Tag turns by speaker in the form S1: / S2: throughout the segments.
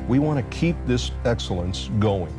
S1: We want to keep this excellence going.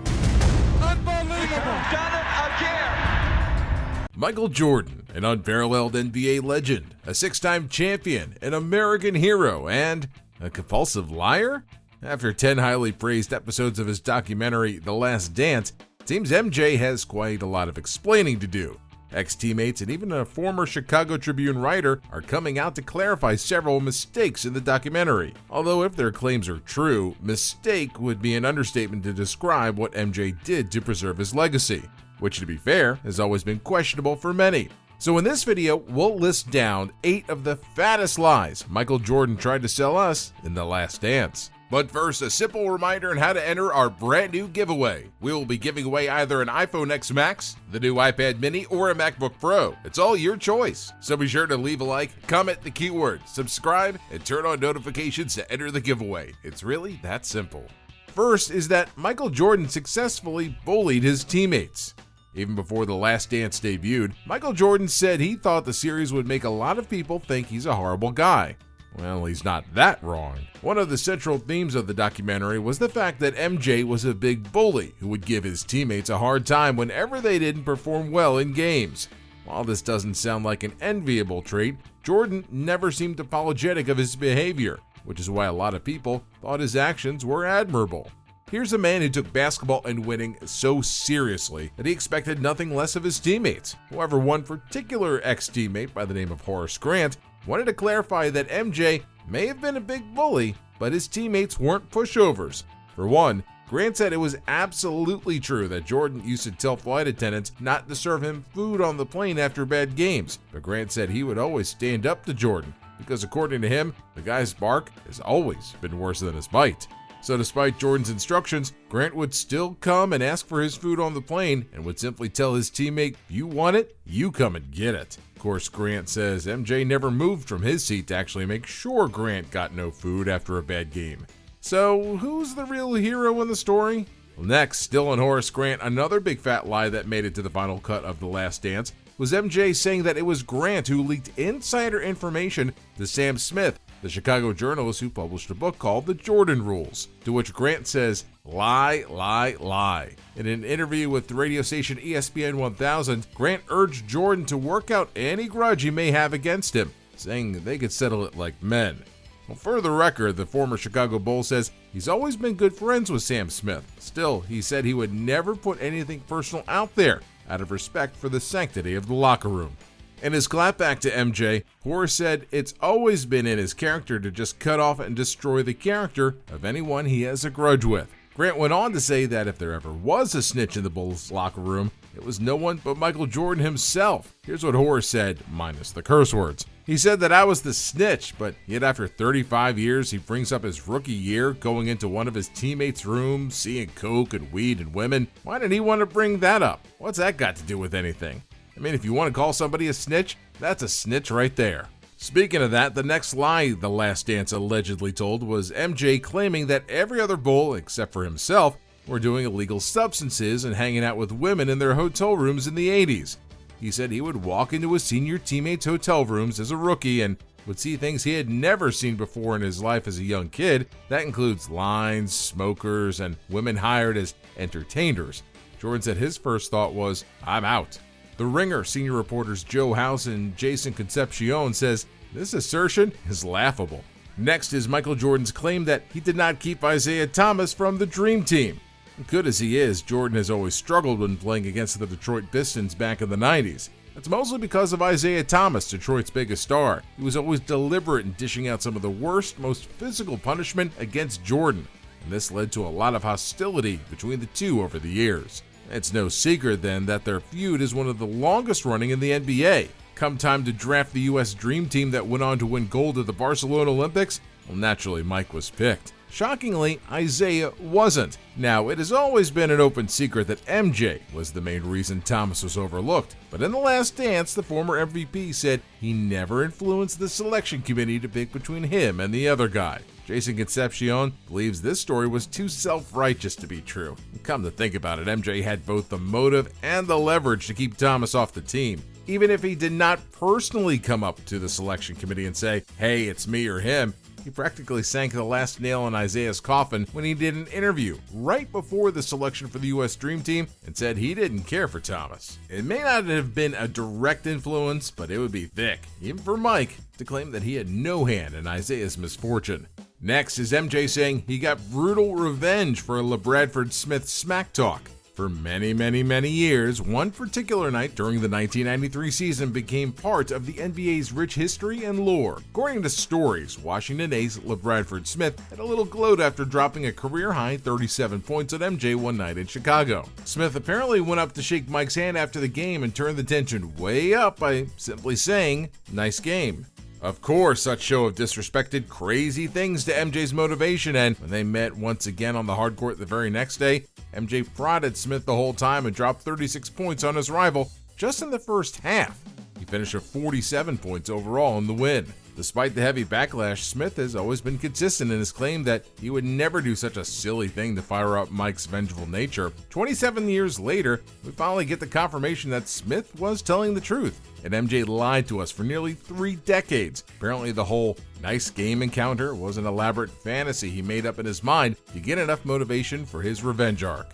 S2: Unbelievable! Done it again!
S3: Michael Jordan, an unparalleled NBA legend, a six-time champion, an American hero, and a compulsive liar? After 10 highly praised episodes of his documentary, The Last Dance, it seems MJ has quite a lot of explaining to do. Ex-teammates and even a former Chicago Tribune writer are coming out to clarify several mistakes in the documentary. Although if their claims are true, mistake would be an understatement to describe what MJ did to preserve his legacy, which, to be fair, has always been questionable for many. So in this video, we'll list down 8 of the fattest lies Michael Jordan tried to sell us in The Last Dance. But first, a simple reminder on how to enter our brand new giveaway. We will be giving away either an iPhone X Max, the new iPad mini, or a MacBook Pro. It's all your choice. So be sure to leave a like, comment the keyword, subscribe, and turn on notifications to enter the giveaway. It's really that simple. First is that Michael Jordan successfully bullied his teammates. Even before The Last Dance debuted, Michael Jordan said he thought the series would make a lot of people think he's a horrible guy. Well, he's not that wrong. One of the central themes of the documentary was the fact that MJ was a big bully who would give his teammates a hard time whenever they didn't perform well in games. While this doesn't sound like an enviable trait, Jordan never seemed apologetic of his behavior, which is why a lot of people thought his actions were admirable. Here's a man who took basketball and winning so seriously that he expected nothing less of his teammates. However, one particular ex-teammate by the name of Horace Grant wanted to clarify that MJ may have been a big bully, but his teammates weren't pushovers. For one, Grant said it was absolutely true that Jordan used to tell flight attendants not to serve him food on the plane after bad games, but Grant said he would always stand up to Jordan because according to him, the guy's bark has always been worse than his bite. So despite Jordan's instructions, Grant would still come and ask for his food on the plane and would simply tell his teammate, "If you want it, you come and get it." Of course, Grant says MJ never moved from his seat to actually make sure Grant got no food after a bad game. So who's the real hero in the story? Well, next, still on Horace Grant, another big fat lie that made it to the final cut of The Last Dance was MJ saying that it was Grant who leaked insider information to Sam Smith, the Chicago journalist who published a book called The Jordan Rules, to which Grant says, lie, lie, lie. In an interview with the radio station ESPN 1000, Grant urged Jordan to work out any grudge he may have against him, saying they could settle it like men. Well, for the record, the former Chicago Bull says he's always been good friends with Sam Smith. Still, he said he would never put anything personal out there, out of respect for the sanctity of the locker room. In his clapback to MJ, Horace said it's always been in his character to just cut off and destroy the character of anyone he has a grudge with. Grant went on to say that if there ever was a snitch in the Bulls locker room, it was no one but Michael Jordan himself. Here's what Horace said, minus the curse words. He said that I was the snitch, but yet after 35 years, he brings up his rookie year going into one of his teammates' rooms, seeing coke and weed and women. Why did he want to bring that up? What's that got to do with anything? I mean, if you want to call somebody a snitch, that's a snitch right there. Speaking of that, the next lie The Last Dance allegedly told was MJ claiming that every other Bull, except for himself, were doing illegal substances and hanging out with women in their hotel rooms in the 80s. He said he would walk into his senior teammates' hotel rooms as a rookie and would see things he had never seen before in his life as a young kid. That includes lines, smokers, and women hired as entertainers. Jordan said his first thought was, "I'm out." The Ringer senior reporters Joe House and Jason Concepcion says this assertion is laughable. Next is Michael Jordan's claim that he did not keep Isaiah Thomas from the Dream Team. Good as he is, Jordan has always struggled when playing against the Detroit Pistons back in the 90s. That's mostly because of Isaiah Thomas, Detroit's biggest star. He was always deliberate in dishing out some of the worst, most physical punishment against Jordan, and this led to a lot of hostility between the two over the years. It's no secret then that their feud is one of the longest running in the NBA. Come time to draft the US Dream Team that went on to win gold at the Barcelona Olympics, well, naturally Mike was picked. Shockingly, Isaiah wasn't. Now, it has always been an open secret that MJ was the main reason Thomas was overlooked, but in The Last Dance, the former MVP said he never influenced the selection committee to pick between him and the other guy. Jason Concepcion believes this story was too self-righteous to be true. Come to think about it, MJ had both the motive and the leverage to keep Thomas off the team. Even if he did not personally come up to the selection committee and say, "Hey, it's me or him," He practically sank the last nail in Isaiah's coffin when he did an interview right before the selection for the U.S. Dream Team and said he didn't care for Thomas. It may not have been a direct influence, but it would be thick, even for Mike, to claim that he had no hand in Isaiah's misfortune. Next is MJ saying he got brutal revenge for LeBradford Smith smack talk. For many years, one particular night during the 1993 season became part of the NBA's rich history and lore. According to stories, Washington ace LeBradford Smith had a little gloat after dropping a career-high 37 points on MJ one night in Chicago. Smith apparently went up to shake Mike's hand after the game and turned the tension way up by simply saying, "Nice game." Of course, such show of disrespect did crazy things to MJ's motivation, and when they met once again on the hard court the very next day, MJ prodded Smith the whole time and dropped 36 points on his rival just in the first half. He finished with 47 points overall in the win. Despite the heavy backlash, Smith has always been consistent in his claim that he would never do such a silly thing to fire up Mike's vengeful nature. 27 years later, we finally get the confirmation that Smith was telling the truth, and MJ lied to us for nearly 3 decades. Apparently the whole nice game encounter was an elaborate fantasy he made up in his mind to get enough motivation for his revenge arc.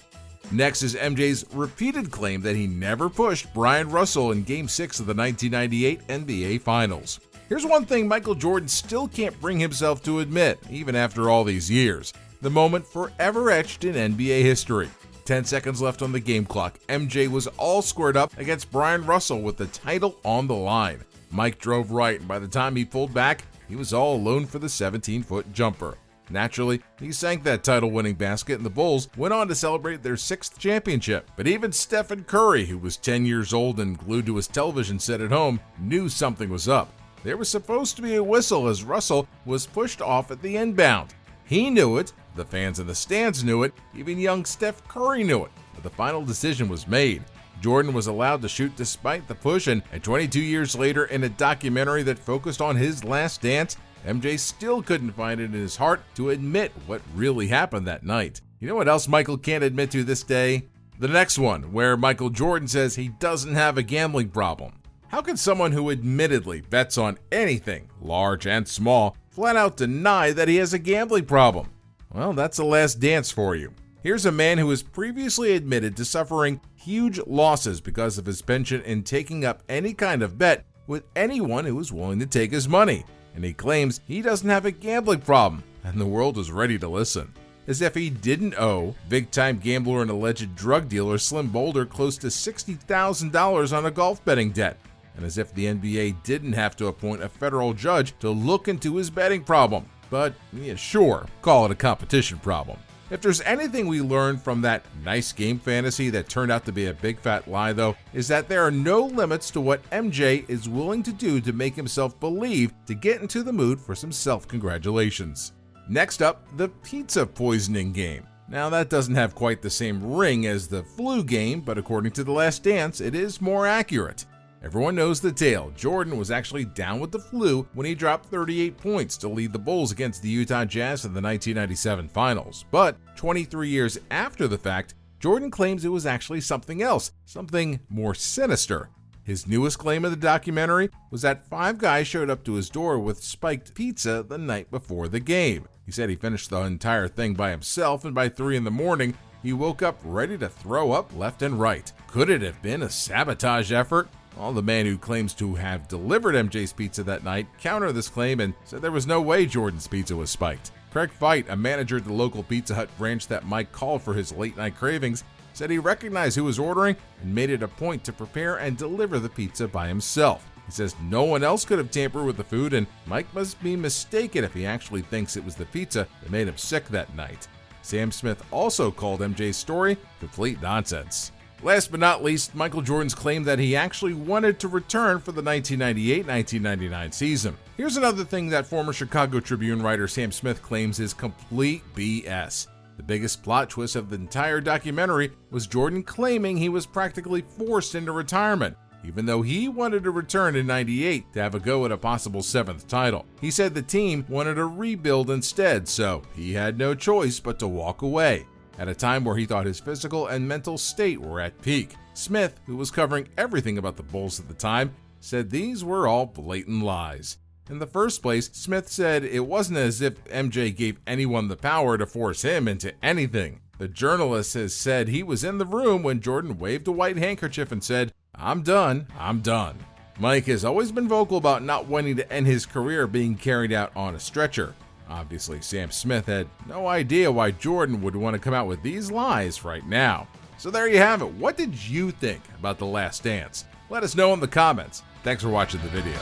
S3: Next is MJ's repeated claim that he never pushed Brian Russell in Game 6 of the 1998 NBA Finals. Here's one thing Michael Jordan still can't bring himself to admit, even after all these years. The moment forever etched in NBA history. 10 seconds left on the game clock. MJ was all squared up against Brian Russell with the title on the line. Mike drove right, and by the time he pulled back, he was all alone for the 17-foot jumper. Naturally, he sank that title-winning basket, and the Bulls went on to celebrate their 6th championship. But even Stephen Curry, who was 10 years old and glued to his television set at home, knew something was up. There was supposed to be a whistle as Russell was pushed off at the inbound. He knew it, the fans in the stands knew it, even young Steph Curry knew it, but the final decision was made. Jordan was allowed to shoot despite the push, and 22 years later, in a documentary that focused on his last dance, MJ still couldn't find it in his heart to admit what really happened that night. You know what else Michael can't admit to this day? The next one, where Michael Jordan says he doesn't have a gambling problem. How can someone who admittedly bets on anything, large and small, flat out deny that he has a gambling problem? Well, that's the last dance for you. Here's a man who has previously admitted to suffering huge losses because of his penchant in taking up any kind of bet with anyone who is willing to take his money. And he claims he doesn't have a gambling problem, and the world is ready to listen. As if he didn't owe big-time gambler and alleged drug dealer Slim Boulder close to $60,000 on a golf betting debt. And as if the NBA didn't have to appoint a federal judge to look into his betting problem. But, yeah, sure, call it a competition problem. If there's anything we learned from that nice game fantasy that turned out to be a big fat lie, though, is that there are no limits to what MJ is willing to do to make himself believe to get into the mood for some self-congratulations. Next up, the pizza poisoning game. Now, that doesn't have quite the same ring as the flu game, but according to The Last Dance, it is more accurate. Everyone knows the tale. Jordan was actually down with the flu when he dropped 38 points to lead the Bulls against the Utah Jazz in the 1997 Finals. But 23 years after the fact, Jordan claims it was actually something else, something more sinister. His newest claim in the documentary was that 5 guys showed up to his door with spiked pizza the night before the game. He said he finished the entire thing by himself, and by 3 in the morning, he woke up ready to throw up left and right. Could it have been a sabotage effort? Well, the man who claims to have delivered MJ's pizza that night countered this claim and said there was no way Jordan's pizza was spiked. Craig Fite, a manager at the local Pizza Hut branch that Mike called for his late-night cravings, said he recognized who was ordering and made it a point to prepare and deliver the pizza by himself. He says no one else could have tampered with the food, and Mike must be mistaken if he actually thinks it was the pizza that made him sick that night. Sam Smith also called MJ's story complete nonsense. Last but not least, Michael Jordan's claim that he actually wanted to return for the 1998-1999 season. Here's another thing that former Chicago Tribune writer Sam Smith claims is complete BS. The biggest plot twist of the entire documentary was Jordan claiming he was practically forced into retirement, even though he wanted to return in '98 to have a go at a possible 7th title. He said the team wanted a rebuild instead, so he had no choice but to walk away at a time where he thought his physical and mental state were at peak. Smith, who was covering everything about the Bulls at the time, said these were all blatant lies. In the first place, Smith said it wasn't as if MJ gave anyone the power to force him into anything. The journalist has said he was in the room when Jordan waved a white handkerchief and said, "I'm done, I'm done." Mike has always been vocal about not wanting to end his career being carried out on a stretcher. Obviously, Sam Smith had no idea why Jordan would want to come out with these lies right now. So there you have it. What did you think about The Last Dance? Let us know in the comments. Thanks for watching the video.